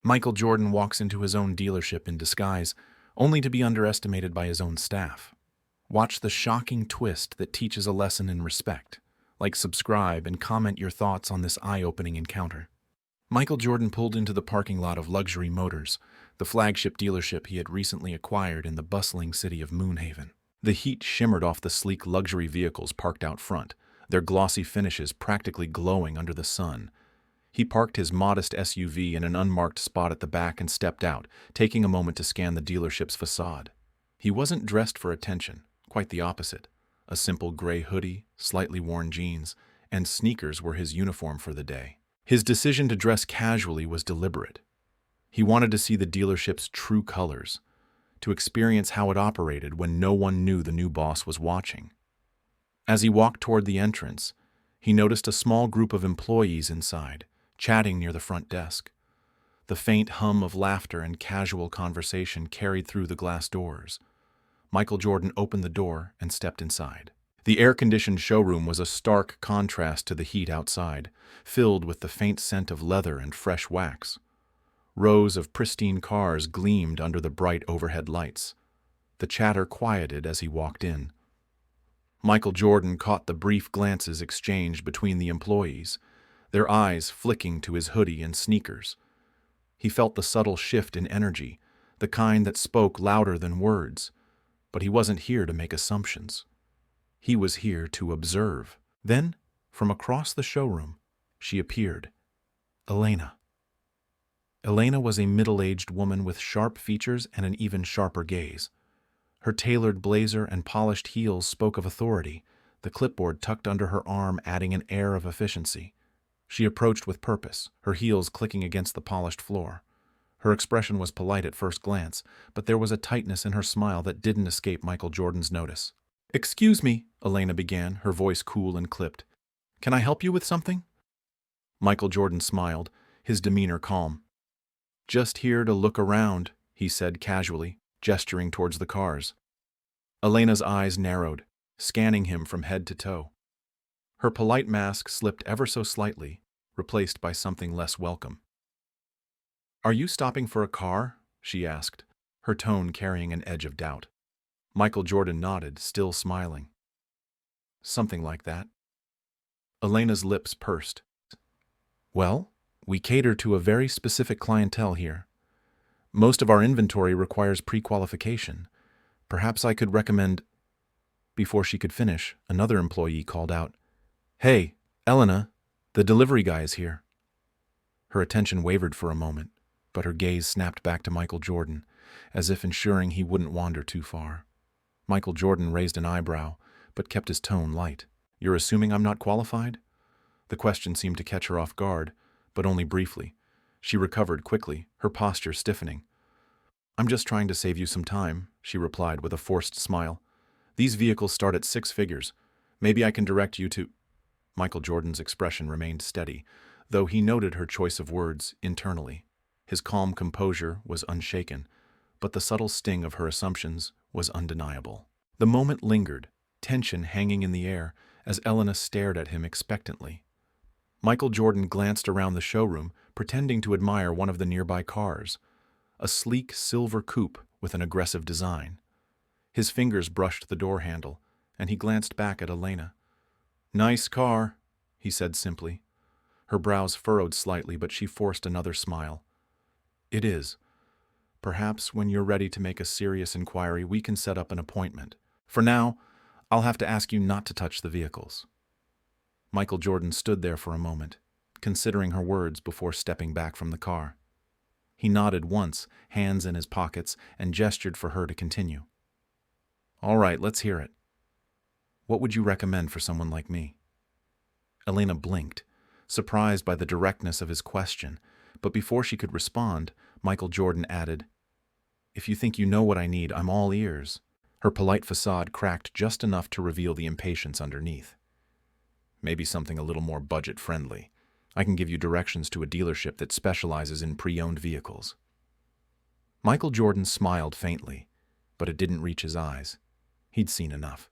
Michael Jordan walks into his own dealership in disguise, only to be underestimated by his own staff. Watch the shocking twist that teaches a lesson in respect. Like, subscribe, and comment your thoughts on this eye-opening encounter. Michael Jordan pulled into the parking lot of Luxury Motors, the flagship dealership he had recently acquired in the bustling city of Moonhaven. The heat shimmered off the sleek luxury vehicles parked out front, their glossy finishes practically glowing under the sun. He parked his modest SUV in an unmarked spot at the back and stepped out, taking a moment to scan the dealership's facade. He wasn't dressed for attention, quite the opposite. A simple gray hoodie, slightly worn jeans, and sneakers were his uniform for the day. His decision to dress casually was deliberate. He wanted to see the dealership's true colors, to experience how it operated when no one knew the new boss was watching. As he walked toward the entrance, he noticed a small group of employees inside, chatting near the front desk. The faint hum of laughter and casual conversation carried through the glass doors. Michael Jordan opened the door and stepped inside. The air-conditioned showroom was a stark contrast to the heat outside, filled with the faint scent of leather and fresh wax. Rows of pristine cars gleamed under the bright overhead lights. The chatter quieted as he walked in. Michael Jordan caught the brief glances exchanged between the employees, their eyes flicking to his hoodie and sneakers. He felt the subtle shift in energy, the kind that spoke louder than words. But he wasn't here to make assumptions. He was here to observe. Then, from across the showroom, she appeared. Elena. Elena was a middle-aged woman with sharp features and an even sharper gaze. Her tailored blazer and polished heels spoke of authority, the clipboard tucked under her arm adding an air of efficiency. She approached with purpose, her heels clicking against the polished floor. Her expression was polite at first glance, but there was a tightness in her smile that didn't escape Michael Jordan's notice. "Excuse me," Elena began, her voice cool and clipped. "Can I help you with something?" Michael Jordan smiled, his demeanor calm. "Just here to look around," he said casually, gesturing towards the cars. Elena's eyes narrowed, scanning him from head to toe. Her polite mask slipped ever so slightly, replaced by something less welcome. "Are you stopping for a car?" she asked, her tone carrying an edge of doubt. Michael Jordan nodded, still smiling. "Something like that." Elena's lips pursed. "Well, we cater to a very specific clientele here. Most of our inventory requires pre-qualification. Perhaps I could recommend—" Before she could finish, another employee called out, "Hey, Elena, the delivery guy is here." Her attention wavered for a moment, but her gaze snapped back to Michael Jordan, as if ensuring he wouldn't wander too far. Michael Jordan raised an eyebrow, but kept his tone light. "You're assuming I'm not qualified?" The question seemed to catch her off guard, but only briefly. She recovered quickly, her posture stiffening. "I'm just trying to save you some time," she replied with a forced smile. "These vehicles start at 6 figures. Maybe I can direct you to—" Michael Jordan's expression remained steady, though he noted her choice of words internally. His calm composure was unshaken, but the subtle sting of her assumptions was undeniable. The moment lingered, tension hanging in the air, as Elena stared at him expectantly. Michael Jordan glanced around the showroom, pretending to admire one of the nearby cars, a sleek silver coupe with an aggressive design. His fingers brushed the door handle, and he glanced back at Elena. "Nice car," he said simply. Her brows furrowed slightly, but she forced another smile. "It is. Perhaps when you're ready to make a serious inquiry, we can set up an appointment. For now, I'll have to ask you not to touch the vehicles." Michael Jordan stood there for a moment, considering her words before stepping back from the car. He nodded once, hands in his pockets, and gestured for her to continue. "All right, let's hear it. What would you recommend for someone like me?" Elena blinked, surprised by the directness of his question, but before she could respond, Michael Jordan added, "If you think you know what I need, I'm all ears." Her polite facade cracked just enough to reveal the impatience underneath. "Maybe something a little more budget-friendly. I can give you directions to a dealership that specializes in pre-owned vehicles." Michael Jordan smiled faintly, but it didn't reach his eyes. He'd seen enough.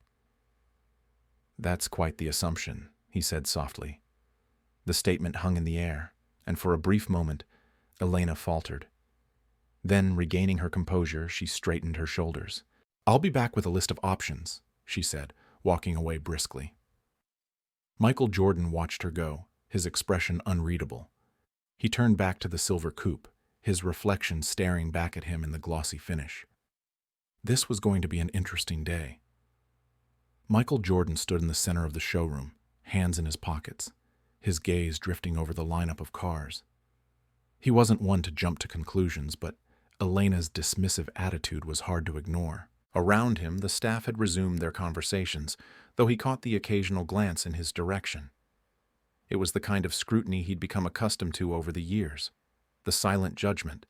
"That's quite the assumption," he said softly. The statement hung in the air, and for a brief moment, Elena faltered. Then, regaining her composure, she straightened her shoulders. "I'll be back with a list of options," she said, walking away briskly. Michael Jordan watched her go, his expression unreadable. He turned back to the silver coupe, his reflection staring back at him in the glossy finish. This was going to be an interesting day. Michael Jordan stood in the center of the showroom, hands in his pockets, his gaze drifting over the lineup of cars. He wasn't one to jump to conclusions, but Elena's dismissive attitude was hard to ignore. Around him, the staff had resumed their conversations, though he caught the occasional glance in his direction. It was the kind of scrutiny he'd become accustomed to over the years. The silent judgment,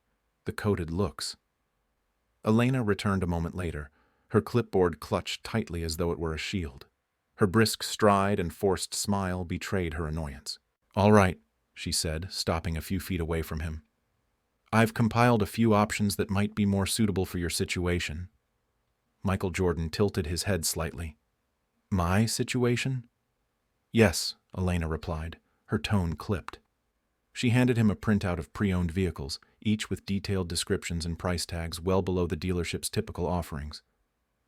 the coded looks. Elena returned a moment later, her clipboard clutched tightly as though it were a shield. Her brisk stride and forced smile betrayed her annoyance. "All right," she said, stopping a few feet away from him. "I've compiled a few options that might be more suitable for your situation." Michael Jordan tilted his head slightly. "My situation?" "Yes," Elena replied, her tone clipped. She handed him a printout of pre-owned vehicles, each with detailed descriptions and price tags well below the dealership's typical offerings.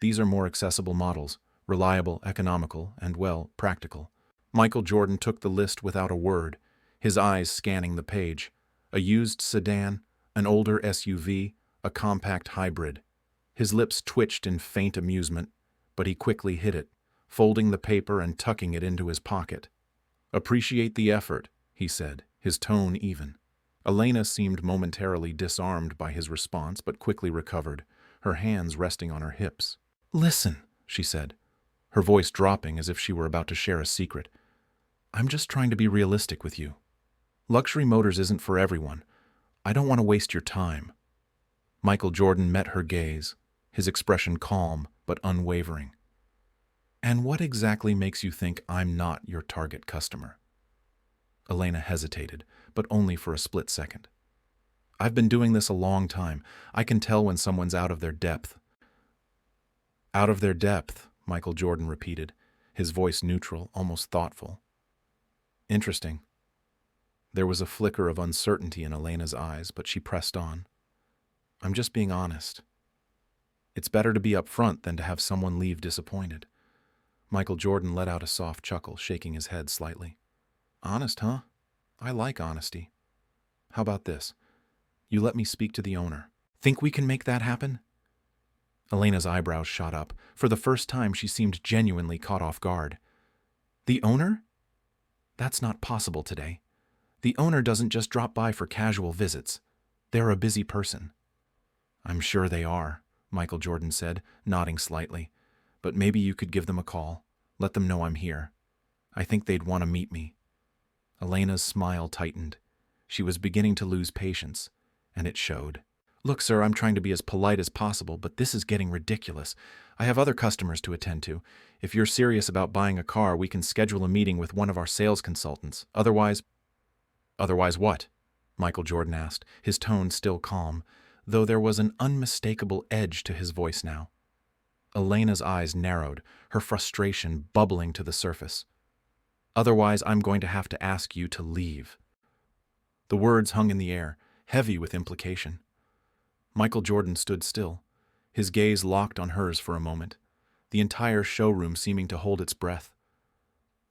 "These are more accessible models, reliable, economical, and, well, practical." Michael Jordan took the list without a word, his eyes scanning the page. A used sedan, an older SUV, a compact hybrid. His lips twitched in faint amusement, but he quickly hid it, folding the paper and tucking it into his pocket. "Appreciate the effort," he said, his tone even. Elena seemed momentarily disarmed by his response, but quickly recovered, her hands resting on her hips. "Listen," she said, her voice dropping as if she were about to share a secret. "I'm just trying to be realistic with you. Luxury Motors isn't for everyone. I don't want to waste your time." Michael Jordan met her gaze, his expression calm but unwavering. "And what exactly makes you think I'm not your target customer?" Elena hesitated, but only for a split second. "I've been doing this a long time. I can tell when someone's out of their depth." "Out of their depth," Michael Jordan repeated, his voice neutral, almost thoughtful. "Interesting." There was a flicker of uncertainty in Elena's eyes, but she pressed on. "I'm just being honest. It's better to be upfront than to have someone leave disappointed." Michael Jordan let out a soft chuckle, shaking his head slightly. "Honest, huh? I like honesty. How about this? You let me speak to the owner. Think we can make that happen?" Elena's eyebrows shot up. For the first time, she seemed genuinely caught off guard. "The owner? That's not possible today. The owner doesn't just drop by for casual visits. They're a busy person." "I'm sure they are," Michael Jordan said, nodding slightly. "But maybe you could give them a call. Let them know I'm here. I think they'd want to meet me." Elena's smile tightened. She was beginning to lose patience, and it showed. "Look, sir, I'm trying to be as polite as possible, but this is getting ridiculous. I have other customers to attend to. If you're serious about buying a car, we can schedule a meeting with one of our sales consultants. Otherwise..." "Otherwise what?" Michael Jordan asked, his tone still calm, though there was an unmistakable edge to his voice now. Elena's eyes narrowed, her frustration bubbling to the surface. "Otherwise, I'm going to have to ask you to leave." The words hung in the air, heavy with implication. Michael Jordan stood still, his gaze locked on hers for a moment, the entire showroom seeming to hold its breath.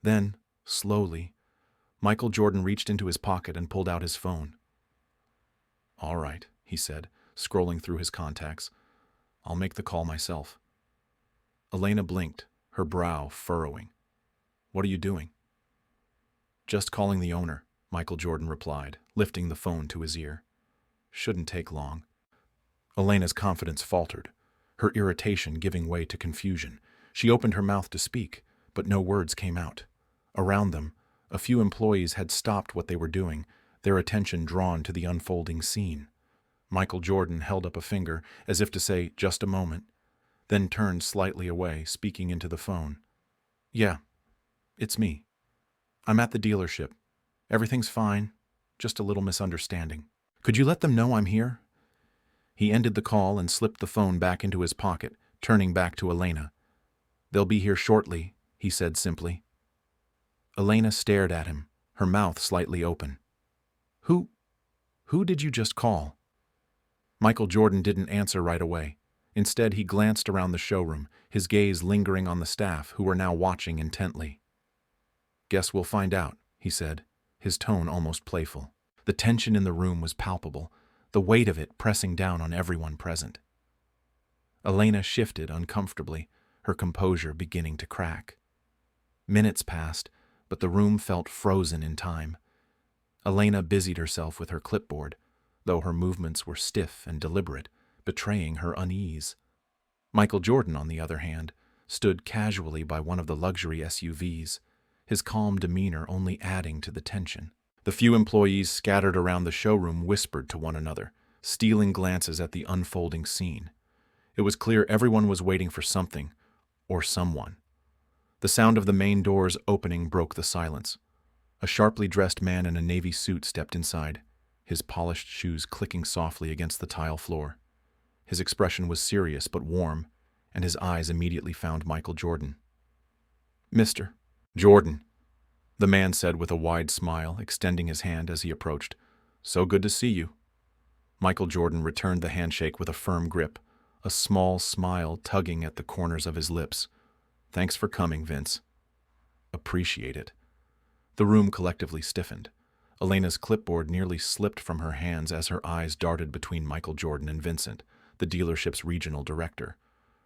Then, slowly, Michael Jordan reached into his pocket and pulled out his phone. "All right," he said, scrolling through his contacts. "I'll make the call myself." Elena blinked, her brow furrowing. "What are you doing?" "Just calling the owner," Michael Jordan replied, lifting the phone to his ear. "Shouldn't take long." Elena's confidence faltered, her irritation giving way to confusion. She opened her mouth to speak, but no words came out. Around them, a few employees had stopped what they were doing, their attention drawn to the unfolding scene. Michael Jordan held up a finger, as if to say, "Just a moment," then turned slightly away, speaking into the phone. "Yeah, it's me. I'm at the dealership. Everything's fine, just a little misunderstanding. Could you let them know I'm here?" He ended the call and slipped the phone back into his pocket, turning back to Elena. "They'll be here shortly," he said simply. Elena stared at him, her mouth slightly open. Who Who did you just call? Michael Jordan didn't answer right away. Instead, he glanced around the showroom, his gaze lingering on the staff who were now watching intently. Guess we'll find out, he said, his tone almost playful. The tension in the room was palpable, the weight of it pressing down on everyone present. Elena shifted uncomfortably, her composure beginning to crack. Minutes passed, but the room felt frozen in time. Elena busied herself with her clipboard, though her movements were stiff and deliberate, betraying her unease. Michael Jordan, on the other hand, stood casually by one of the luxury SUVs, his calm demeanor only adding to the tension. The few employees scattered around the showroom whispered to one another, stealing glances at the unfolding scene. It was clear everyone was waiting for something, or someone. The sound of the main doors opening broke the silence. A sharply dressed man in a navy suit stepped inside, his polished shoes clicking softly against the tile floor. His expression was serious but warm, and his eyes immediately found Michael Jordan. "Mr. Jordan," the man said with a wide smile, extending his hand as he approached. "So good to see you." Michael Jordan returned the handshake with a firm grip, a small smile tugging at the corners of his lips. "Thanks for coming, Vince." "Appreciate it." The room collectively stiffened. Elena's clipboard nearly slipped from her hands as her eyes darted between Michael Jordan and Vincent, the dealership's regional director.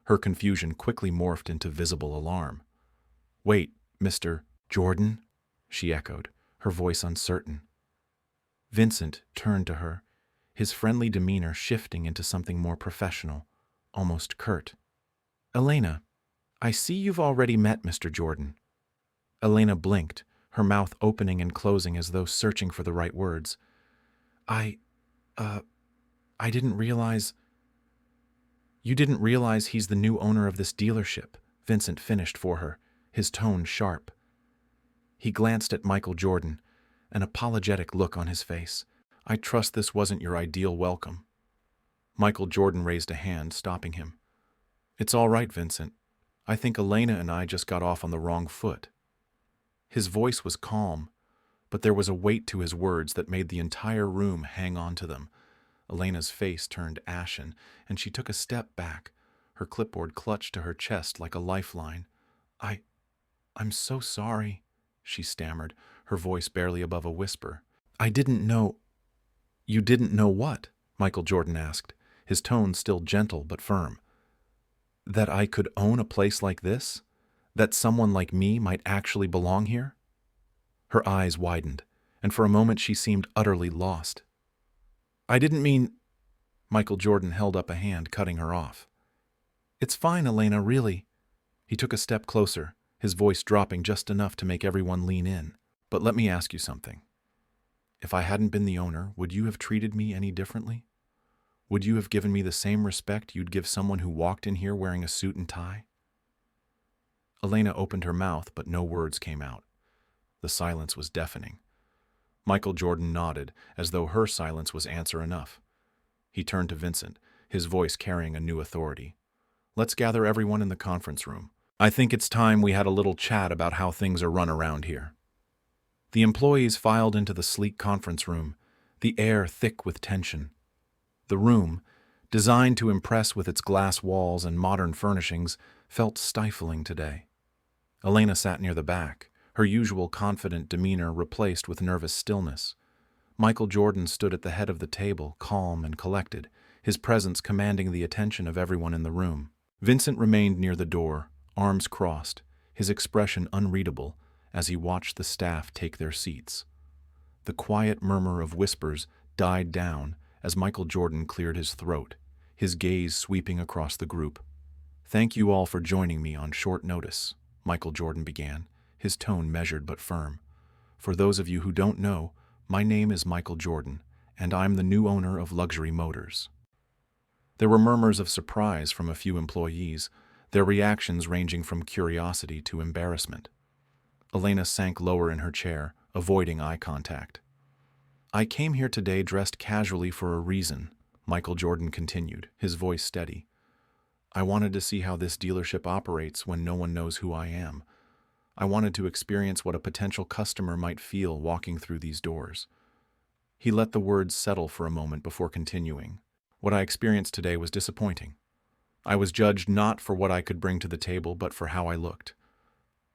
Her confusion quickly morphed into visible alarm. "Wait, Mr. Jordan?" she echoed, her voice uncertain. Vincent turned to her, his friendly demeanor shifting into something more professional, almost curt. "Elena, I see you've already met Mr. Jordan." Elena blinked, her mouth opening and closing as though searching for the right words. I didn't realize—" "You didn't realize he's the new owner of this dealership," Vincent finished for her, his tone sharp. He glanced at Michael Jordan, an apologetic look on his face. "I trust this wasn't your ideal welcome." Michael Jordan raised a hand, stopping him. "It's all right, Vincent. I think Elena and I just got off on the wrong foot." His voice was calm, but there was a weight to his words that made the entire room hang on to them. Elena's face turned ashen, and she took a step back, her clipboard clutched to her chest like a lifeline. I'm so sorry," she stammered, her voice barely above a whisper. "I didn't know—" "You didn't know what?" Michael Jordan asked, his tone still gentle but firm. "That I could own a place like this? That someone like me might actually belong here?" Her eyes widened, and for a moment she seemed utterly lost. "I didn't mean—" Michael Jordan held up a hand, cutting her off. "It's fine, Elena, really." He took a step closer, his voice dropping just enough to make everyone lean in. "But let me ask you something. If I hadn't been the owner, would you have treated me any differently? Would you have given me the same respect you'd give someone who walked in here wearing a suit and tie?" Elena opened her mouth, but no words came out. The silence was deafening. Michael Jordan nodded, as though her silence was answer enough. He turned to Vincent, his voice carrying a new authority. "Let's gather everyone in the conference room. I think it's time we had a little chat about how things are run around here." The employees filed into the sleek conference room, the air thick with tension. The room, designed to impress with its glass walls and modern furnishings, felt stifling today. Elena sat near the back, her usual confident demeanor replaced with nervous stillness. Michael Jordan stood at the head of the table, calm and collected, his presence commanding the attention of everyone in the room. Vincent remained near the door, arms crossed, his expression unreadable as he watched the staff take their seats. The quiet murmur of whispers died down as Michael Jordan cleared his throat, his gaze sweeping across the group. "Thank you all for joining me on short notice," Michael Jordan began, his tone measured but firm. "For those of you who don't know, my name is Michael Jordan, and I'm the new owner of Luxury Motors." There were murmurs of surprise from a few employees, their reactions ranging from curiosity to embarrassment. Elena sank lower in her chair, avoiding eye contact. "I came here today dressed casually for a reason," Michael Jordan continued, his voice steady. "I wanted to see how this dealership operates when no one knows who I am. I wanted to experience what a potential customer might feel walking through these doors. He let the words settle for a moment before continuing. What I experienced today was disappointing. I was judged not for what I could bring to the table, but for how I looked.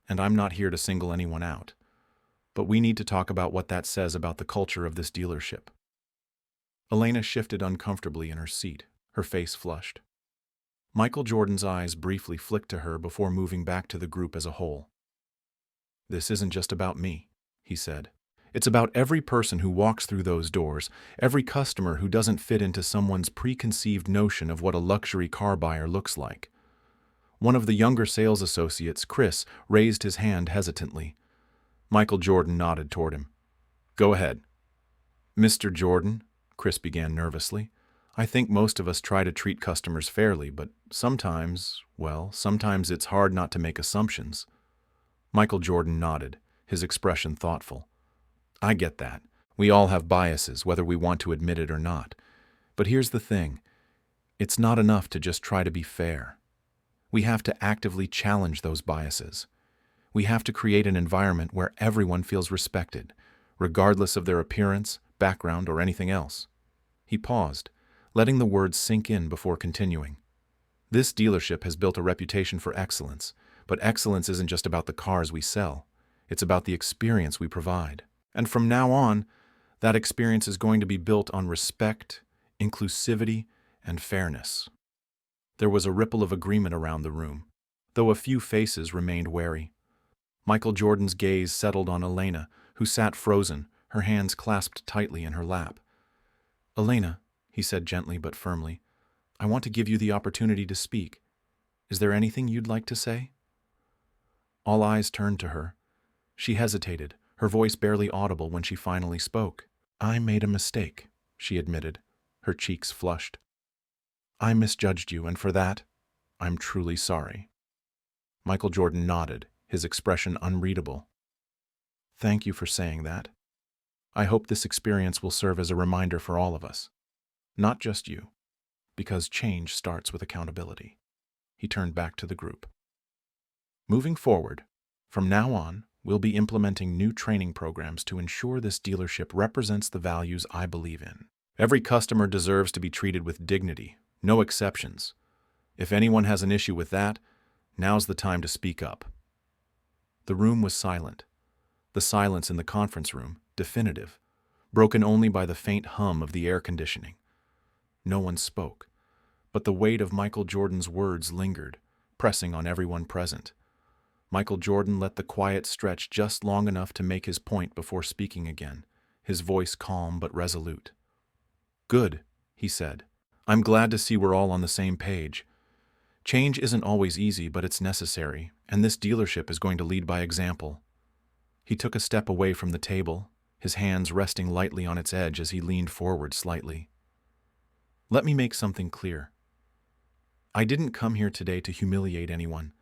And I'm not here to single anyone out. But we need to talk about what that says about the culture of this dealership. Elena shifted uncomfortably in her seat, her face flushed. Michael Jordan's eyes briefly flicked to her before moving back to the group as a whole. "This isn't just about me," he said. "It's about every person who walks through those doors, every customer who doesn't fit into someone's preconceived notion of what a luxury car buyer looks like." One of the younger sales associates, Chris, raised his hand hesitantly. Michael Jordan nodded toward him. "Go ahead." "Mr. Jordan," Chris began nervously, "I think most of us try to treat customers fairly, but sometimes it's hard not to make assumptions." Michael Jordan nodded, his expression thoughtful. "I get that. We all have biases, whether we want to admit it or not. But here's the thing. It's not enough to just try to be fair. We have to actively challenge those biases. We have to create an environment where everyone feels respected, regardless of their appearance, background, or anything else." He paused, letting the words sink in before continuing. "This dealership has built a reputation for excellence, but excellence isn't just about the cars we sell. It's about the experience we provide. And from now on, that experience is going to be built on respect, inclusivity, and fairness." There was a ripple of agreement around the room, though a few faces remained wary. Michael Jordan's gaze settled on Elena, who sat frozen, her hands clasped tightly in her lap. "Elena," he said gently but firmly, "I want to give you the opportunity to speak. Is there anything you'd like to say?" All eyes turned to her. She hesitated, her voice barely audible when she finally spoke. "I made a mistake," she admitted, her cheeks flushed. "I misjudged you, and for that, I'm truly sorry." Michael Jordan nodded, his expression unreadable. "Thank you for saying that. I hope this experience will serve as a reminder for all of us. Not just you, because change starts with accountability." He turned back to the group. "Moving forward, from now on, we'll be implementing new training programs to ensure this dealership represents the values I believe in. Every customer deserves to be treated with dignity, no exceptions. If anyone has an issue with that, now's the time to speak up." The room was silent. The silence in the conference room, definitive, broken only by the faint hum of the air conditioning. No one spoke, but the weight of Michael Jordan's words lingered, pressing on everyone present. Michael Jordan let the quiet stretch just long enough to make his point before speaking again, his voice calm but resolute. "Good," he said. "I'm glad to see we're all on the same page. Change isn't always easy, but it's necessary, and this dealership is going to lead by example." He took a step away from the table, his hands resting lightly on its edge as he leaned forward slightly. "Let me make something clear. I didn't come here today to humiliate anyone.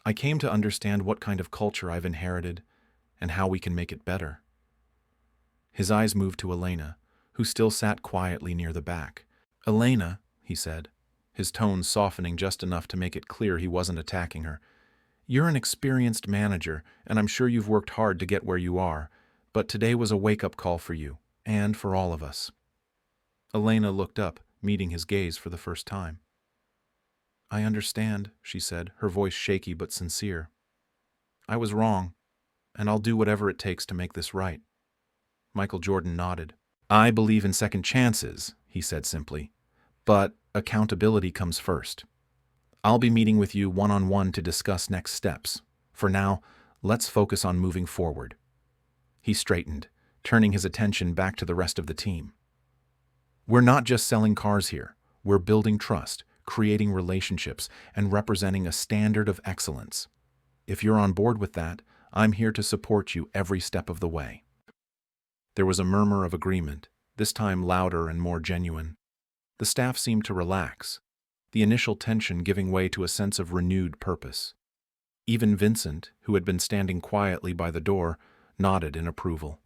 I came to understand what kind of culture I've inherited and how we can make it better." His eyes moved to Elena, who still sat quietly near the back. "Elena," he said, his tone softening just enough to make it clear he wasn't attacking her, "you're an experienced manager, and I'm sure you've worked hard to get where you are, but today was a wake-up call for you, and for all of us." Elena looked up, meeting his gaze for the first time. "I understand," she said, her voice shaky but sincere. "I was wrong, and I'll do whatever it takes to make this right." Michael Jordan nodded. "I believe in second chances," he said simply, "but accountability comes first. I'll be meeting with you one-on-one to discuss next steps. For now, let's focus on moving forward." He straightened, turning his attention back to the rest of the team. "We're not just selling cars here. We're building trust, creating relationships, and representing a standard of excellence. If you're on board with that, I'm here to support you every step of the way." There was a murmur of agreement, this time louder and more genuine. The staff seemed to relax, the initial tension giving way to a sense of renewed purpose. Even Vincent, who had been standing quietly by the door, nodded in approval.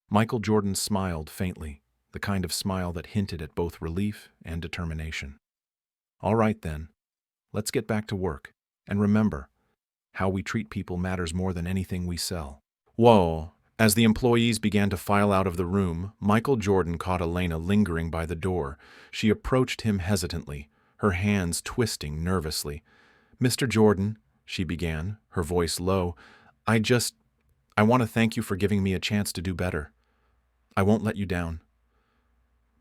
Michael Jordan smiled faintly, the kind of smile that hinted at both relief and determination. "All right then, let's get back to work, and remember, how we treat people matters more than anything we sell." "Whoa, As the employees began to file out of the room, Michael Jordan caught Elena lingering by the door. She approached him hesitantly, her hands twisting nervously. "Mr. Jordan," she began, her voice low, I want to thank you for giving me a chance to do better. I won't let you down."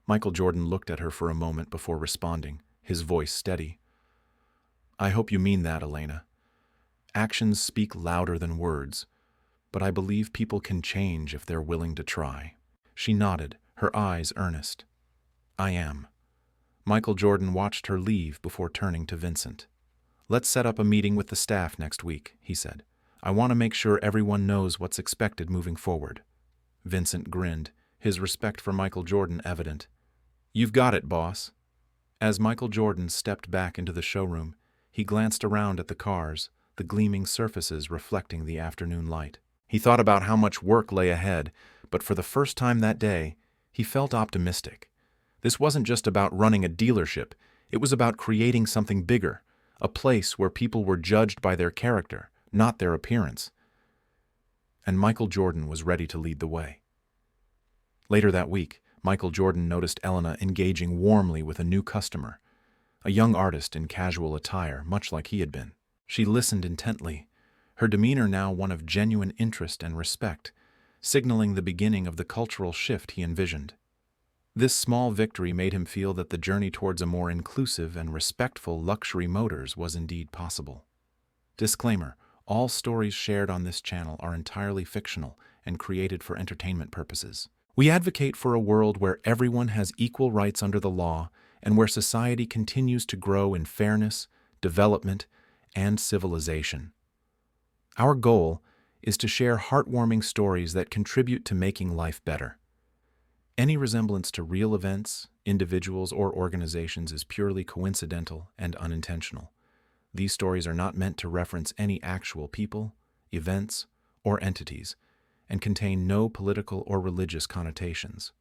Michael Jordan looked at her for a moment before responding, his voice steady. "I hope you mean that, Elena. Actions speak louder than words, but I believe people can change if they're willing to try." She nodded, her eyes earnest. "I am." Michael Jordan watched her leave before turning to Vincent. "Let's set up a meeting with the staff next week," he said. "I want to make sure everyone knows what's expected moving forward." Vincent grinned, his respect for Michael Jordan evident. "You've got it, boss." As Michael Jordan stepped back into the showroom, he glanced around at the cars, the gleaming surfaces reflecting the afternoon light. He thought about how much work lay ahead, but for the first time that day, he felt optimistic. This wasn't just about running a dealership, it was about creating something bigger, a place where people were judged by their character, not their appearance. And Michael Jordan was ready to lead the way. Later that week, Michael Jordan noticed Elena engaging warmly with a new customer, a young artist in casual attire, much like he had been. She listened intently, her demeanor now one of genuine interest and respect, signaling the beginning of the cultural shift he envisioned. This small victory made him feel that the journey towards a more inclusive and respectful luxury motors was indeed possible. Disclaimer: all stories shared on this channel are entirely fictional and created for entertainment purposes. We advocate for a world where everyone has equal rights under the law and where society continues to grow in fairness, development, and civilization. Our goal is to share heartwarming stories that contribute to making life better. Any resemblance to real events, individuals, or organizations is purely coincidental and unintentional. These stories are not meant to reference any actual people, events, or entities, and contain no political or religious connotations.